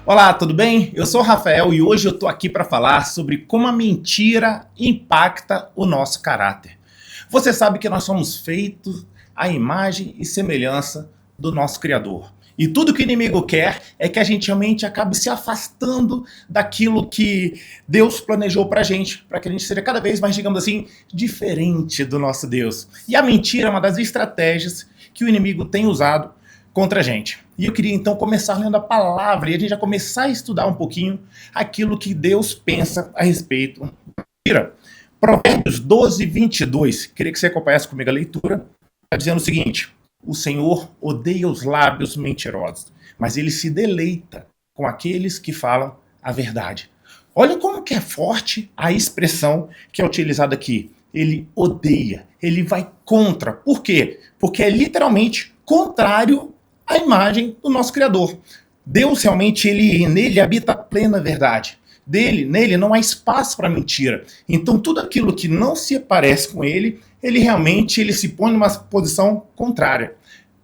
Olá, tudo bem? Eu sou o Rafael e hoje eu estou aqui para falar sobre como a mentira impacta o nosso caráter. Você sabe que nós somos feitos à imagem e semelhança do nosso Criador. E tudo que o inimigo quer é que a gente realmente acabe se afastando daquilo que Deus planejou para que a gente seja cada vez mais, digamos assim, diferente do nosso Deus. E a mentira é uma das estratégias que o inimigo tem usado contra a gente. E eu queria então começar lendo a palavra e a gente já começar a estudar um pouquinho aquilo que Deus pensa a respeito da mentira. Provérbios 12, 22. Queria que você acompanhasse comigo a leitura. Está dizendo o seguinte: o Senhor odeia os lábios mentirosos, mas ele se deleita com aqueles que falam a verdade. Olha como que é forte a expressão que é utilizada aqui. Ele odeia, ele vai contra. Por quê? Porque é literalmente contrário à imagem do nosso Criador. Deus realmente, nele habita a plena verdade. Nele não há espaço para mentira. Então tudo aquilo que não se parece com ele realmente se põe numa posição contrária.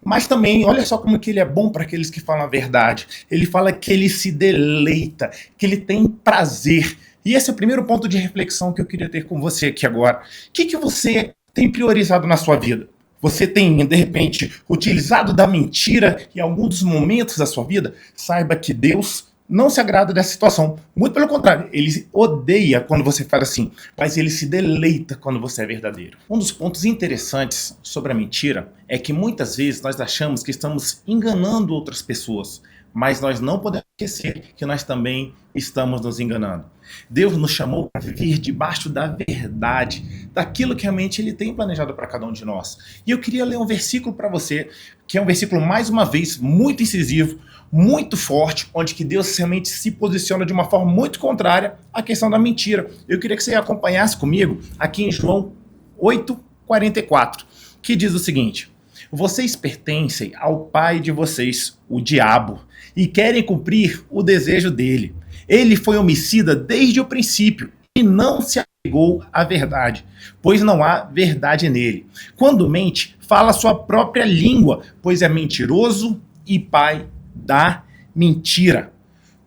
Mas também, olha só como que ele é bom para aqueles que falam a verdade. Ele fala que ele se deleita, que ele tem prazer. E esse é o primeiro ponto de reflexão que eu queria ter com você aqui agora. O que você tem priorizado na sua vida? Você tem, de repente, utilizado da mentira em algum dos momentos da sua vida? Saiba que Deus não se agrada dessa situação. Muito pelo contrário, ele odeia quando você faz assim, mas ele se deleita quando você é verdadeiro. Um dos pontos interessantes sobre a mentira é que muitas vezes nós achamos que estamos enganando outras pessoas, mas nós não podemos esquecer que nós também estamos nos enganando. Deus nos chamou para viver debaixo da verdade, daquilo que realmente Ele tem planejado para cada um de nós. E eu queria ler um versículo para você, que é um versículo, mais uma vez, muito incisivo, muito forte, onde que Deus realmente se posiciona de uma forma muito contrária à questão da mentira. Eu queria que você acompanhasse comigo aqui em João 8:44, que diz o seguinte: vocês pertencem ao pai de vocês, o diabo, e querem cumprir o desejo dele. Ele foi homicida desde o princípio e não se apegou à verdade, pois não há verdade nele. Quando mente, fala sua própria língua, pois é mentiroso e pai da mentira.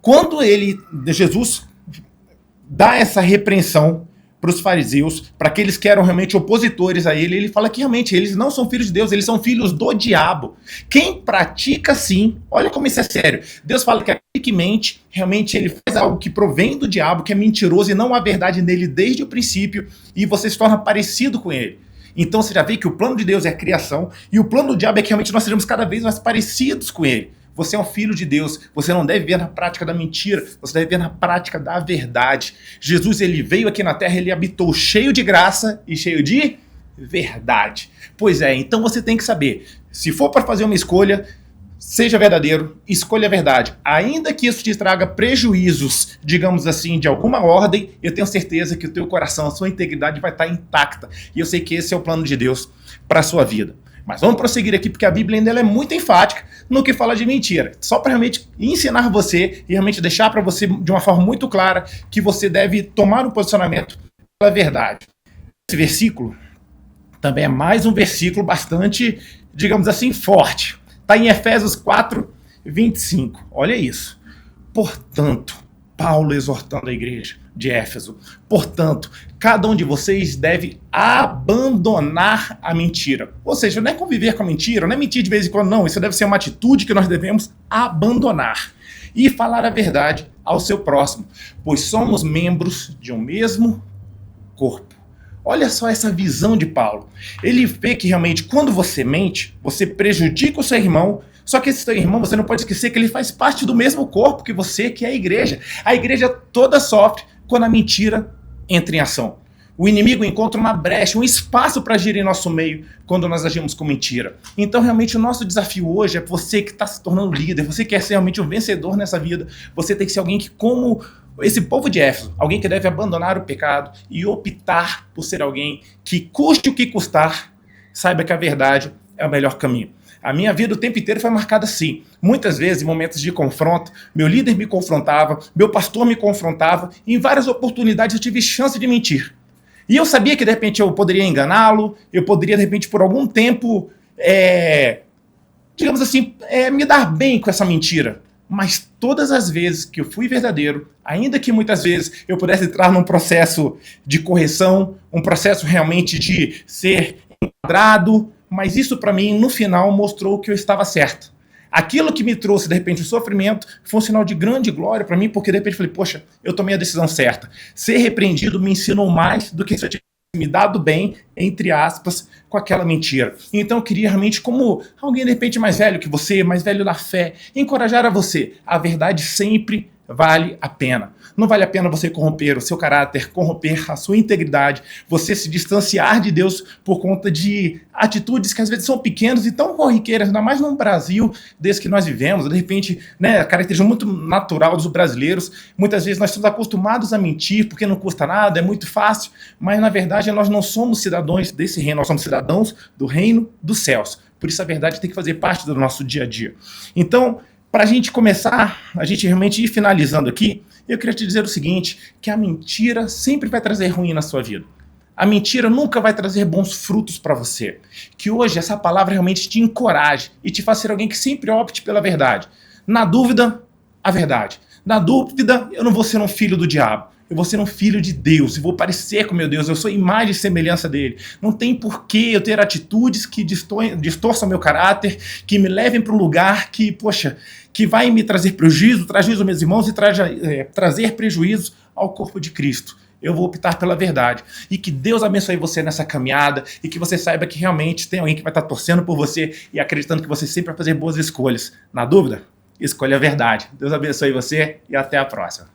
Quando Jesus dá essa repreensão para os fariseus, para aqueles que eram realmente opositores a ele fala que realmente eles não são filhos de Deus, eles são filhos do diabo. Quem pratica assim, olha como isso é sério. Deus fala que aquele que mente, realmente ele faz algo que provém do diabo, que é mentiroso e não há verdade nele desde o princípio, e você se torna parecido com ele. Então você já vê que o plano de Deus é a criação, e o plano do diabo é que realmente nós sejamos cada vez mais parecidos com ele. Você é um filho de Deus, você não deve ver na prática da mentira, você deve ver na prática da verdade. Jesus, ele veio aqui na terra, ele habitou cheio de graça e cheio de verdade. Pois é, então você tem que saber, se for para fazer uma escolha, seja verdadeiro, escolha a verdade. Ainda que isso te traga prejuízos, digamos assim, de alguma ordem, eu tenho certeza que o teu coração, a sua integridade vai estar intacta. E eu sei que esse é o plano de Deus para a sua vida. Mas vamos prosseguir aqui, porque a Bíblia ainda é muito enfática no que fala de mentira. Só para realmente ensinar você e realmente deixar para você de uma forma muito clara que você deve tomar um posicionamento pela verdade. Esse versículo também é mais um versículo bastante, digamos assim, forte. Está em Efésios 4:25. Olha isso. Portanto, Paulo exortando a igreja de Éfeso, portanto, cada um de vocês deve abandonar a mentira. Ou seja, não é conviver com a mentira, não é mentir de vez em quando, não. Isso deve ser uma atitude que nós devemos abandonar. E falar a verdade ao seu próximo, pois somos membros de um mesmo corpo. Olha só essa visão de Paulo. Ele vê que realmente quando você mente, você prejudica o seu irmão. Só que esse seu irmão, você não pode esquecer que ele faz parte do mesmo corpo que você, que é a igreja. A igreja toda sofre quando a mentira entra em ação. O inimigo encontra uma brecha, um espaço para agir em nosso meio quando nós agimos com mentira. Então, realmente, o nosso desafio hoje é você que está se tornando líder, você quer ser realmente um vencedor nessa vida, você tem que ser alguém que, como esse povo de Éfeso, alguém que deve abandonar o pecado e optar por ser alguém que, custe o que custar, saiba que a verdade é o melhor caminho. A minha vida o tempo inteiro foi marcada assim. Muitas vezes, em momentos de confronto, meu líder me confrontava, meu pastor me confrontava, e em várias oportunidades eu tive chance de mentir. E eu sabia que, de repente, eu poderia enganá-lo, eu poderia, de repente, por algum tempo, digamos assim, me dar bem com essa mentira. Mas todas as vezes que eu fui verdadeiro, ainda que muitas vezes eu pudesse entrar num processo de correção, um processo realmente de ser enquadrado, mas isso para mim, no final, mostrou que eu estava certo. Aquilo que me trouxe, de repente, o sofrimento foi um sinal de grande glória para mim, porque de repente eu falei, poxa, eu tomei a decisão certa. Ser repreendido me ensinou mais do que se eu tivesse me dado bem, entre aspas, com aquela mentira. Então eu queria realmente, como alguém de repente mais velho que você, mais velho na fé, encorajar a você. A verdade sempre vale a pena. Não vale a pena você corromper o seu caráter, corromper a sua integridade, você se distanciar de Deus por conta de atitudes que às vezes são pequenas e tão corriqueiras, ainda mais no Brasil, desde que nós vivemos. De repente, né, a característica muito natural dos brasileiros, muitas vezes nós estamos acostumados a mentir porque não custa nada, é muito fácil, mas na verdade nós não somos cidadãos desse reino, nós somos cidadãos do reino dos céus. Por isso a verdade tem que fazer parte do nosso dia a dia. Então, para a gente começar, a gente realmente ir finalizando aqui, eu queria te dizer o seguinte, que a mentira sempre vai trazer ruim na sua vida. A mentira nunca vai trazer bons frutos para você. Que hoje essa palavra realmente te encoraje e te faça ser alguém que sempre opte pela verdade. Na dúvida, a verdade. Na dúvida, eu não vou ser um filho do diabo. Eu vou ser um filho de Deus, eu vou parecer com meu Deus, eu sou imagem e semelhança dele. Não tem por que eu ter atitudes que distorçam meu caráter, que me levem para um lugar que, poxa, que vai me trazer prejuízo aos meus irmãos e trazer prejuízo ao corpo de Cristo. Eu vou optar pela verdade. E que Deus abençoe você nessa caminhada e que você saiba que realmente tem alguém que vai estar torcendo por você e acreditando que você sempre vai fazer boas escolhas. Na dúvida, escolha a verdade. Deus abençoe você e até a próxima.